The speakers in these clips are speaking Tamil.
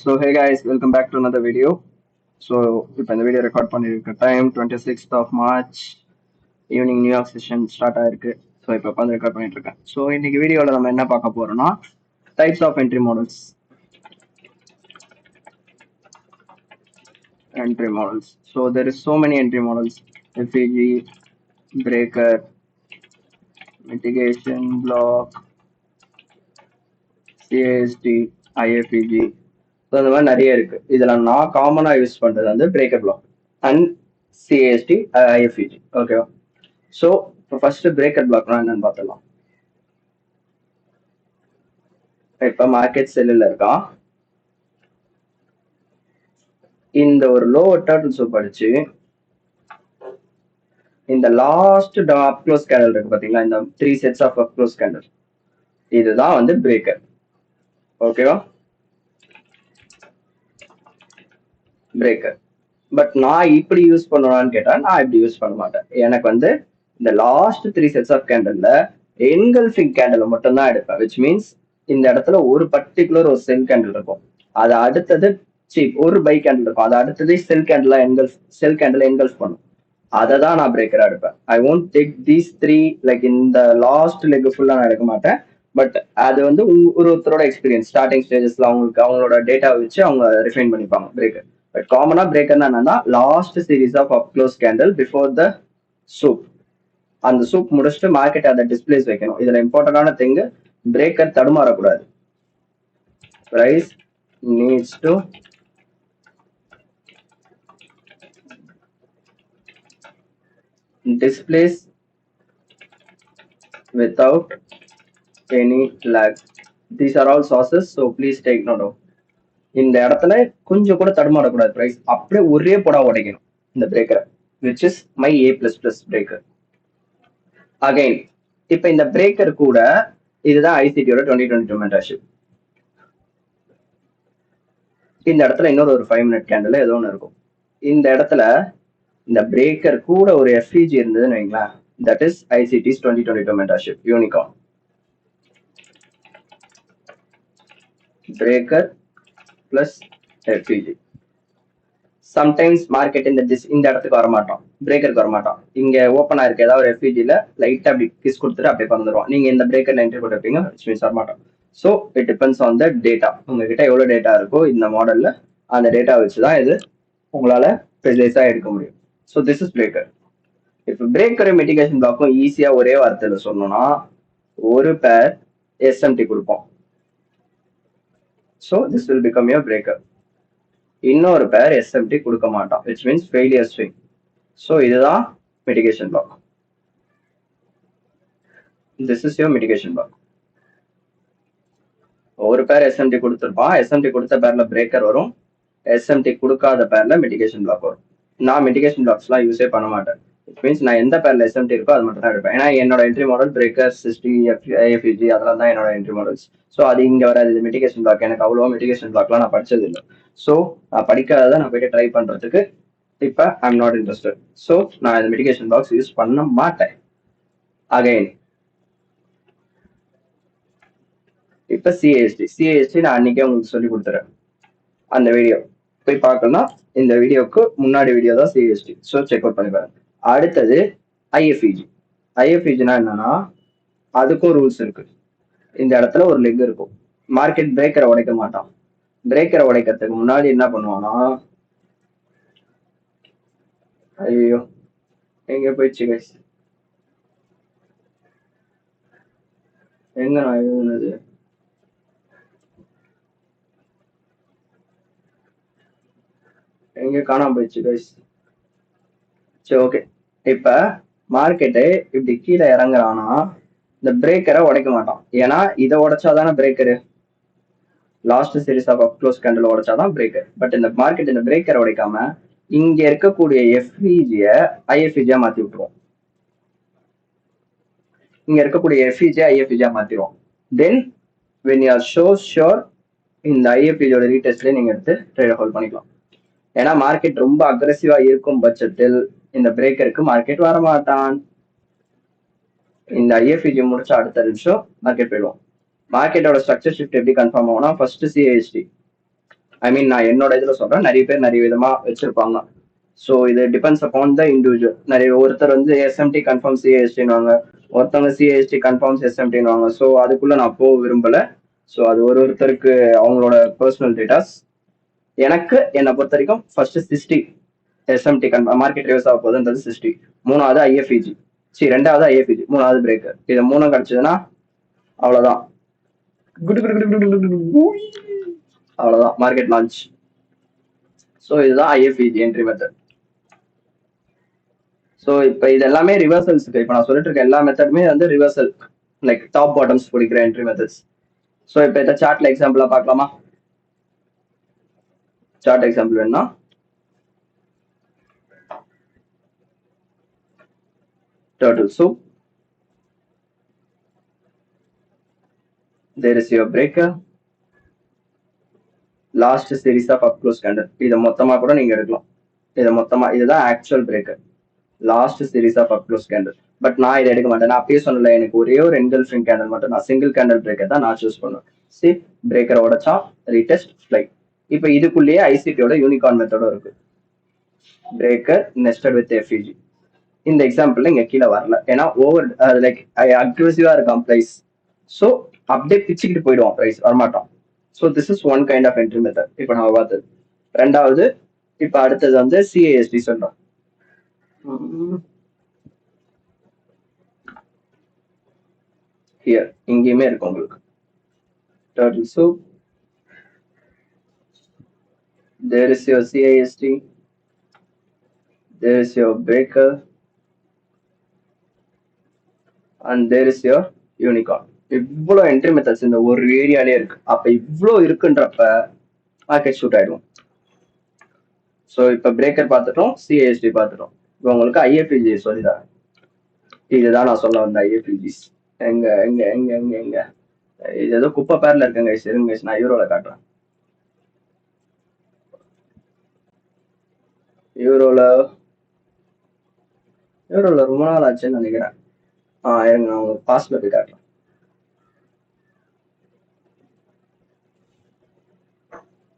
So hey guys, welcome back to another video. So இப்போ இந்த வீடியோ ரெக்கார்ட் பண்ணிருக்க time 26th of March evening New York session start ஆயிருக்கு. ஸோ இப்போ உட்காந்து ரெக்கார்ட் பண்ணிட்டு இருக்கேன். ஸோ இன்னைக்கு வீடியோவில் நம்ம என்ன பார்க்க போறோம்னா types of entry models. So there is so many entry models: FEG, breaker, mitigation block, CAST, IFEG. So அந்த மாதிரி நிறைய இருக்கு. இதுல நான் காமனா யூஸ் பண்றது வந்து பிரேக்கர் பிளாக் அண்ட் சிஏஎஸ்டி ஐஎஃப்இஜி. ஓகேவா? ஸோ இப்போ ஃபர்ஸ்ட் பிரேக்கர் பிளாக்னா என்னன்னு பார்த்துடலாம். இப்போ மார்க்கெட் செல்லில் இருக்கா, இந்த ஒரு லோவர் டர்ட்டில் சூப் அடிச்சு இந்த லாஸ்ட் அப் க்ளோஸ் கேண்டல் இருக்கு பாத்தீங்களா, இந்த 3 sets of up close candle, இதுதான் வந்து பிரேக்கர். ஓகேவா? பிரேக்கர். பட் நான் இப்படி யூஸ் பண்ணுவான்னு கேட்டா நான் இப்படி யூஸ் பண்ண மாட்டேன். எனக்கு வந்து இந்த லாஸ்ட் 3 செட்ஸ் ஆஃப் கேண்டல்ல என்கல்ஃபிங் கேண்டல் மட்டும் தான் எடுப்பேன். விச் மீன்ஸ் இந்த இடத்துல ஒரு பர்டிகுலர் ஒரு செல் கேண்டல் இருக்கும், அது அடுத்தது ஒரு பை கேண்டல் இருக்கும், அது அடுத்தது செல் கேண்டல் என்கல்ஃப் பண்ணும். அதை தான் நான் பிரேக்கரா எடுப்பேன். I won't take these 3 like இந்த லாஸ்ட் லெக் ஃபுல்லா நான் எடுக்க மாட்டேன். பட் அது வந்து ஒருத்தரோட எக்ஸ்பீரியன்ஸ், ஸ்டார்டிங் ஸ்டேஜஸ்ல அவங்களோட டேட்டா வச்சு அவங்க ரிஃபைன் பண்ணிப்பாங்க பிரேக்கர். பட் காமனா பிரேக்கர்னா என்னன்னா last series of up close candle before the sweep. அந்த சூப் முடிச்சுட்டு மார்க்கெட் அதை டிஸ்பிளேஸ் வைக்கணும். இதுல இம்பார்ட்டன்டான திங், பிரேக்கர் தடுமாறக்கூடாது. Price needs to displace without any lag. These are all sources, so please take note of. இந்த இடத்துல கொஞ்சம் கூட தடுமாறக்கூடாது. பிரைஸ் அப்படியே ஒரே போடா உடைக்கணும் இந்த பிரேக்கரை, which is my A++ breaker. Again இப்ப இந்த பிரேக்கர் கூட இதுதான் ஐசிடியோட 2022 மென்டர்ஷிப். இந்த இடத்துல இன்னொரு ஒரு 5 மினிட் கேண்டில் ஏதோ ஒன்று இருக்கும். இந்த இடத்துல இந்த பிரேக்கர் கூட ஒரு எஃப்இஜி இருந்ததுன்னு வைங்களேன், that is ICT's 2022 mentorship unicorn. Breaker plus FVG. Sometimes market இந்த இடத்துக்கு வரமாட்டோம், பிரேக்கருக்கு வரமாட்டோம். இங்க ஓப்பன் ஆயிருக்கு ஏதாவது ஒரு எஃப்இஜில லைட்டா அப்படி கிஸ் கொடுத்துட்டு அப்படியே பறந்துடும். நீங்க இந்த பிரேக்கர்ல என்ட்ரி போட்டுருப்பீங்க, விச் மீன்ஸ் வரமாட்டோம். So it depends on the data. உங்ககிட்ட எவ்வளவு டேட்டா இருக்கோ இந்த மாடல்ல, அந்த டேட்டா வச்சுதான் இது உங்களால ப்ரிசைஸா எடுக்க முடியும். So this is breaker. இப்போ பிரேக்கரும் மிட்டிகேஷன் பிளாக்கும் ஈஸியா ஒரே வார்த்தையில சொல்லணும்னா, ஒரு பேர் எஸ்எம்டி கொடுப்போம். So this will become your breaker. இன்னொரு பேர் எஸ்எம்டி கொடுக்க மாட்டோம், which means failure swing. So இதுதான் mitigation block. This is your mitigation block. ஒரு பேர் எஸ்எம்டி கொடுத்துருப்பான், எஸ்எம்டி கொடுத்த பேர்ல பிரேக்கர் வரும், எஸ்எம்டி கொடுக்காத பேர்ல மிட்டிகேஷன் பிளாக் வரும். நான் மிட்டிகேஷன் பிளாக்ஸ்லாம் யூஸே பண்ண மாட்டேன். இட் மீன்ஸ் நான் எந்த பேர்ல எஸ்எம்டி இருக்கோ அது மட்டும் தான் எடுப்பேன். ஏன்னா என்னோட என்ட்ரி மாடல் பிரேக்கர், சிஸ்டி, ஐஎஃப்இஜி அதெல்லாம் தான் என்னோட என்ட்ரி மாடல்ஸ். ஸோ அது இங்க வராது. இது மிட்டிகேஷன் பிளாக். எனக்கு அவ்வளோ மிட்டிகேஷன் பிளாக்லாம் நான் படிச்சது இல்லை. ஸோ நான் படிக்காத நான் போயிட்டு ட்ரை பண்றதுக்கு இப்ப ஐம் நாட் இன்ட்ரெஸ்டட். ஸோ நான் இந்த மிட்டிகேஷன் பிளாக்ஸ் யூஸ் பண்ண மாட்டேன். அகைன் இப்ப சிஏஎஸ்டி நான் அன்னைக்கே உங்களுக்கு சொல்லி கொடுத்துறேன். அந்த வீடியோ போய் பார்க்கணும்னா இந்த வீடியோக்கு முன்னாடி வீடியோ தான் சிஎஸ்டி. ஸோ செக் அவுட் பண்ணி பாருங்க. அடுத்தது ஐஎஃப்இஜி. ஐஎஃப்இஜினா என்னன்னா, அதுக்கும் ரூல்ஸ் இருக்கு. இந்த இடத்துல ஒரு லெக் இருக்கும், மார்க்கெட் பிரேக்கரை உடைக்க மாட்டான். பிரேக்கரை உடைக்கிறதுக்கு முன்னாடி என்ன பண்ணுவானா, ஐயோ எங்க போயிடுச்சு கைஸ், எங்க நான் எழுதுனது, எங்க காணாம போயிடுச்சு கைஸ். சரி ஓகே. இப்ப மார்க்கெட்டு இப்படி கீழே இறங்குறானா இந்த பிரேக்கரை உடைக்க மாட்டான். ஏன்னா இதை உடைச்சாதானே breaker, last series of up close candle உடைச்சாதான் பிரேக்கர். பட் இந்த மார்க்கெட் இந்த பிரேக்கரை உடைக்காம இங்க இருக்கக்கூடிய எஃப்இஜிய ஐஎஃப்இஜியா மாத்தி விட்டுருவோம். இங்க இருக்கக்கூடிய எஃப்இஜியா ஐஎஃப்இஜியா மாத்திடுவோம். Then when you are sure இந்த ஐஎஃப்இஜியோட ரீடெஸ்ட்ல நீங்க எடுத்து ட்ரேட் ஹோல்ட் பண்ணிக்கலாம். ஏன்னா மார்க்கெட் ரொம்ப அக்ரெசிவா இருக்கும் பட்சத்தில் இந்த பிரேக்கருக்கு மார்க்கெட் வரமாட்டான். இந்த ஐஎஃப்இஜி முடிச்ச அடுத்த நிமிஷம் மார்க்கெட் போயிடுவோம். மார்க்கெட்டோட ஸ்ட்ரக்சர் ஷிஃப்ட் எப்படி கன்ஃபார்ம் ஆகும்னா, ஃபர்ஸ்ட் சிஏஎஸ்டி ஐ மீன் நான் என்னோட இதுல சொல்றேன், நிறைய பேர் நிறைய விதமா வச்சிருப்பாங்க. ஸோ இது டிபெண்ட்ஸ் அப்பான் த இண்டிவிஜுவல். நிறைய ஒருத்தர் வந்து எஸ்எம்டி கன்ஃபார்ம் சிஏஎஸ்டின்னு, ஒருத்தவங்க சிஏஎஸ்டி கன்ஃபார்ம்ஸ் எஸ்எம்டின்னு. ஸோ அதுக்குள்ள நான் போக விரும்பல. ஸோ அது ஒருத்தருக்கு அவங்களோட பர்சனல் டேட்டாஸ். எனக்கு என்னை பொறுத்த வரைக்கும் ஃபர்ஸ்ட் 60 எஸ்எம்டி மார்க்கெட் ரிவர்ஸ் ஆக போகுதுன்றது 60. மூணாவது ஐஎஃப்இஜி, ரெண்டாவது ஐஎஃப்இஜி, மூணாவது பிரேக்கர். இது மூணும் கிடைச்சதுன்னா அவ்வளவுதான், அவ்வளவுதான் மார்க்கெட் லான்ச். ஸோ இதுதான் ஐஎஃப்இஜி என்ட்ரி மெத்தட். ஸோ இப்போ இது எல்லாமே ரிவர்சல்ஸ்க்கு. இப்போ நான் சொல்லிட்டு இருக்க எல்லா மெத்தடுமே வந்து ரிவர்சல், லைக் டாப் பாட்டம்ஸ் பிடிக்கிற என்ட்ரி மெத்தட்ஸ். ஸோ இப்போ இதை சார்ட்ல எக்ஸாம்பிளா பார்க்கலாமா? சார்ட் எக்ஸாம்பிள் வேணும்னா turtle soup, there is your breaker, last series of up close candle. இதை மொத்தமா கூட நீங்க எடுக்கலாம். இதை மொத்தமா, இதுதான் actual breaker, last series of up close candle. But நான் இதை எடுக்க மாட்டேன். நான் அப்பயே சொன்னல, எனக்கு ஒரே ஒரு என்கல்ஃபிங் கேண்டல் மட்டும், நான் சிங்கிள் கேண்டல் பிரேக்கர் தான் நான் சூஸ் பண்ணுவேன். சி, பிரேக்கர் உடைச்சா ரீடெஸ்ட் ஃப்ளை. இப்போ இதுக்குள்ளேயே ஐசிபியோட யூனிகார்ன் மெத்தடும் இருக்கு, பிரேக்கர் நெஸ்டட் வித் எஃப்இஜி. இந்த எக்ஸாம்பிள்ல இங்க கீழே வரல, ஏன்னா ஓவர் லைக் அக்ரெசிவா இருக்கான் பிரைஸ். ஸோ அப்படியே பிச்சுக்கிட்டு போயிடுவான், பிரைஸ் வரமாட்டான். So this is one kind of entry method. இப்போ நம்ம பார்த்தது. ரெண்டாவது, இப்போ அடுத்தது வந்து சிஏஎஸ்டி சொல்றோம். ஹியர் இங்கேயுமே இருக்கு உங்களுக்கு turtle soup, there is your CIST, there is your breaker, and there is your unicorn. இவ்வளோ என்ட்ரி மெத்தட்ஸ் இந்த ஒரு ஏரியாலே இருக்கு. அப்ப இவ்வளோ இருக்குன்றப்ப மார்க்கெட் ஷூட் ஆயிடும். ஸோ இப்போ பிரேக்கர் பார்த்துட்டோம், சிஐஎஸ்டி பார்த்துட்டோம். இப்போ உங்களுக்கு ஐஎஃப்இஜி சொல்லிதான். இதுதான் நான் சொல்ல வந்த ஐஎஃப்இஜிஸ். எங்க எங்க எங்க எங்க எங்க இது ஏதோ குப்பை பேர்ல இருக்குங்க. இருங்க, நான் யூரோல காட்டுறேன். யூரோல ரொம்ப நாள் ஆச்சுன்னு நினைக்கிறேன். இருங்க, நான் உங்களுக்கு பாஸ்ல போய் காட்டுறேன்.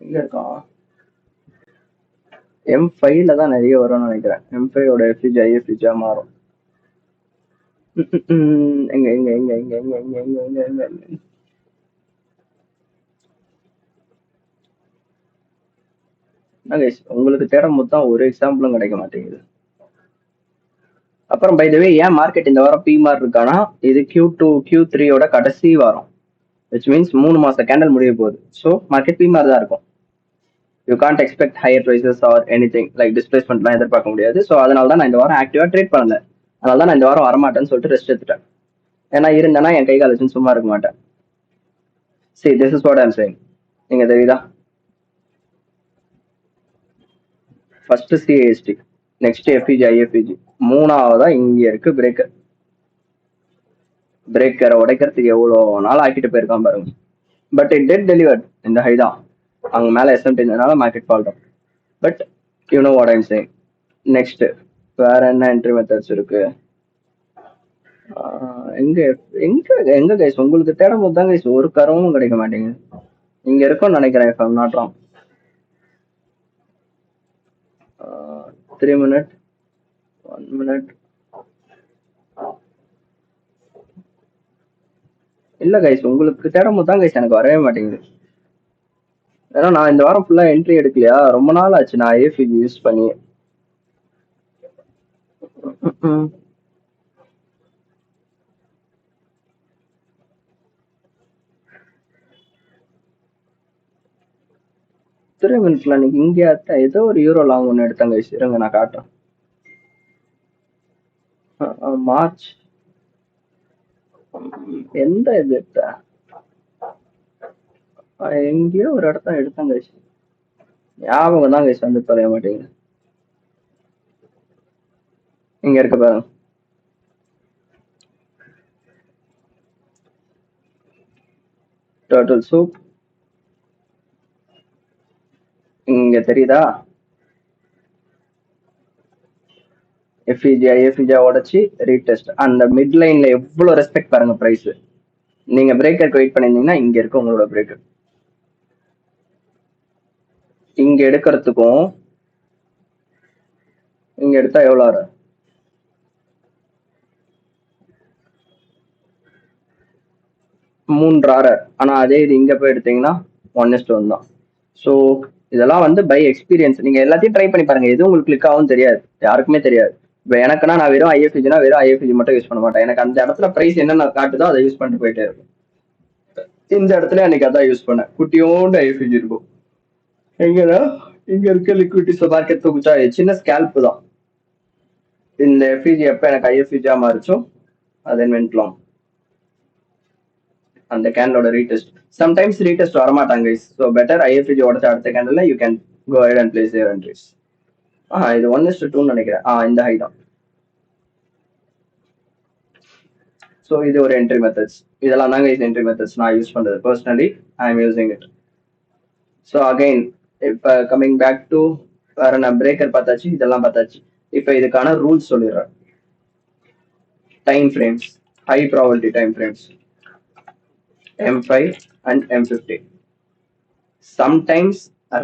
எங்க இருக்கான்? M5ல தான் நிறைய வரும்னு நினைக்கிறேன். M5ஓட எஃப்இஜி ஐஎஃப்இஜியா மாறும். எங்க எங்க எங்க எங்க எங்க எங்க எங்க எங்க எங்க உங்களுக்கு தேடும் போது தான் ஒரு எக்ஸாம்பிளும் கிடைக்க மாட்டேங்குது. அப்புறம் பை த வே, ஏன் மார்க்கெட் இந்த வாரம் பிமார் இருக்கானா, இது Q2 Q3யோட கடைசி வாரம், விச் மீன்ஸ் 3 மாச கேண்டல் முடிய போகுது. ஸோ மார்க்கெட் பிமார் தான் இருக்கும். You can't expect higher prices or anything like டிஸ்பிளேஸ்மெண்ட்லாம் எதிர்பார்க்க முடியாது. ஸோ அதனால தான் நான் இந்த வாரம் ஆக்டிவா ட்ரேட் பண்ணல. அதனால தான் நான் இந்த வாரம் வரமாட்டேன்னு சொல்லிட்டு ரெஸ்ட் எடுத்துட்டேன். ஏன்னா இருந்தேன்னா என் கை கால சும்மா இருக்க மாட்டேன். சரி, this is what I am saying. நீங்க தெரியுதா? First CAST, next FEG IFEG, மூணாவதா இங்க இருக்கு பிரேக்கர். பிரேக்கரை உடைக்கிறதுக்கு எவ்வளோ நாள் ஆக்கிட்டு போயிருக்கான் பாருங்க. பட் இட் டெட் டெலிவர்ட் இந்த ஹை தான். அங்க மேல எஸ்எம்டி இருந்ததுனால மார்க்கெட் ஃபால் தான். But you know what I'm saying. Next வேற என்ன என்ட்ரி மெத்தட்ஸ் இருக்கு? எங்க எங்க எங்க கைஸ் உங்களுக்கு தேடும் போது தான் கைஸ் ஒரு கரவும் கிடைக்க மாட்டேங்குது. இங்க இருக்கும்னு நினைக்கிறேன், if I'm not wrong. 3 minute, 1 minute. இல்ல கைஸ், உங்களுக்கு தேடும் போது தான் கைஸ் எனக்கு வரவே மாட்டேங்குது. ஏன்னா நான் இந்த வாரம் ஃபுல்லா என்ட்ரி எடுக்கலையா, ரொம்ப நாள் ஆச்சு நான் ஐஎஃப்இஜி யூஸ் பண்ணி. மினிட்ல அன்னைக்கு இங்கே ஏதோ ஒரு யூரோ லாங் ஒன்று எடுத்தாங்க. இருங்க நான் காட்டுறேன். மார்ச் எந்த இது எங்கேயோ ஒரு இடத்த எடுத்தாங்க. ஞாபகம் தான் கைஸ் வந்து தொலைய மாட்டேங்குது. இங்க இருக்க பாருங்க, turtle soup. இங்க தெரியுதா? எஃப்இஜி ஐஎஃப்இஜி உடச்சி ரீடெஸ்ட். அந்த மிட் லைன்ல எவ்வளவு ரெஸ்பெக்ட் பாருங்க பிரைஸ். நீங்க பிரேக்கருக்கு வெயிட் பண்ணிருந்தீங்கன்னா இங்க இருக்கு உங்களோட பிரேக்கர். இங்க எடுக்கிறதுக்கும் இங்க எடுத்தா எவ்வளவு வரும்? 3 ஆர்ஆர். ஆனா அதே இது இங்க போய் எடுத்தீங்கன்னா 1:1 தான். ஸோ இதெல்லாம் வந்து பை எக்ஸ்பீரியன்ஸ். நீங்க எல்லாத்தையும் ட்ரை பண்ணி பாருங்க, எது உங்களுக்கு கிளிக் ஆகும் தெரியாது, யாருக்குமே தெரியாது. இப்போ எனக்குன்னா நான் வெறும் ஐஎஃப்ஜினா வெறும் ஐஎஃப்ஜி மட்டும் யூஸ் பண்ண மாட்டேன். எனக்கு அந்த இடத்துல பிரைஸ் என்னென்ன காட்டுதோ அதை யூஸ் பண்ணிட்டு போயிட்டே இருக்கும். இந்த இடத்துல எனக்கு அதான் யூஸ் பண்ணேன், குட்டியோண்டு ஐஎஃப்ஜி இருக்கும். எங்கன்னா இங்க இருக்க லிக்விடிட்டிஸ் மார்க்கெட் தூக்குச்சா, சின்ன ஸ்கேல்ப் தான். இந்த எஃப்இஜி எப்ப எனக்கு ஐஎஃப்இஜியா மாறிச்சோ அது வென்ட்லாம் அந்த கேண்டலோட ரீடெஸ்ட். சம்டைம்ஸ் ரீடெஸ்ட் வர மாட்டாங்க கைஸ். ஸோ பெட்டர் ஐஎஃப்இஜி உடச்ச அடுத்த கேண்டல்ல you can go ahead and place your entries. இது 1:2 நினைக்கிறேன். இந்த ஹை தான். ஸோ இது ஒரு என்ட்ரி மெத்தட்ஸ். இதெல்லாம் தாங்க இது என்ட்ரி மெத்தட்ஸ் நான் யூஸ் பண்றது. Personally I am using it. So again இப்போ கம்மிங் பேக் டு வேற நான் பிரேக்கர் பார்த்தாச்சு, இதெல்லாம் பார்த்தாச்சு. இப்போ இதுக்கான ரூல்ஸ் சொல்லிடுறேன். Time frames, high probability time frames M5 and M50. Sometimes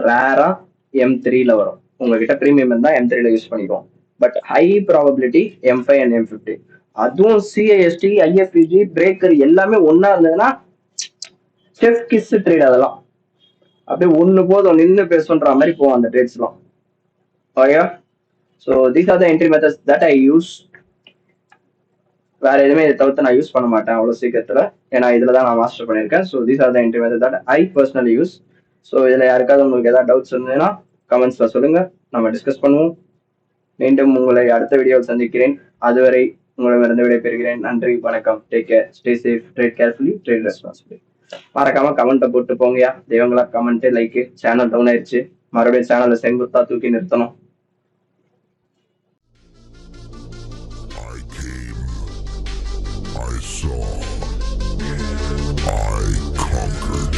ரேரா M3ல வரும். உங்ககிட்ட ப்ரீமியம் இருந்தா M3ல யூஸ் பண்ணிக்குவோம். But high probability M5 and M50. அதுவும் CIST, IFPG, பிரேக்கர் எல்லாமே ஒன்னா இருந்ததுன்னா செஃப் கிஸ் ட்ரேட். அதெல்லாம் அப்படியே ஒண்ணு போதும் நின்று பேசுன்ற மாதிரி போவோம் அந்த ட்ரேட்ஸ்லாம். Okay, so these are the entry methods that I use. வேற எதுவுமே இதை தவிர்த்து நான் யூஸ் பண்ண மாட்டேன் அவ்வளோ சீக்கிரத்தில், ஏன்னா இதில் தான் நான் மாஸ்டர் பண்ணியிருக்கேன். So these are the entry method that I personally use. So இதில் யாருக்காவது உங்களுக்கு ஏதாவது டவுட்ஸ் இருந்ததுன்னா கமெண்ட்ஸில் சொல்லுங்கள், நம்ம டிஸ்கஸ் பண்ணுவோம். மீண்டும் உங்களை அடுத்த வீடியோவில் சந்திக்கிறேன். அதுவரை உங்களிடமிருந்து விடைபெறுகிறேன். நன்றி, வணக்கம். Take care, stay safe, trade carefully, trade responsibly. மறக்காம கமெண்ட்டை போட்டு போங்கயா தெய்வங்களா. Comment, like. சேனல் டவுன் ஆயிடுச்சு, மறுபடியும் சேனலை செங்குத்தா தூக்கி நிறுத்தணும். I saw, I conquered.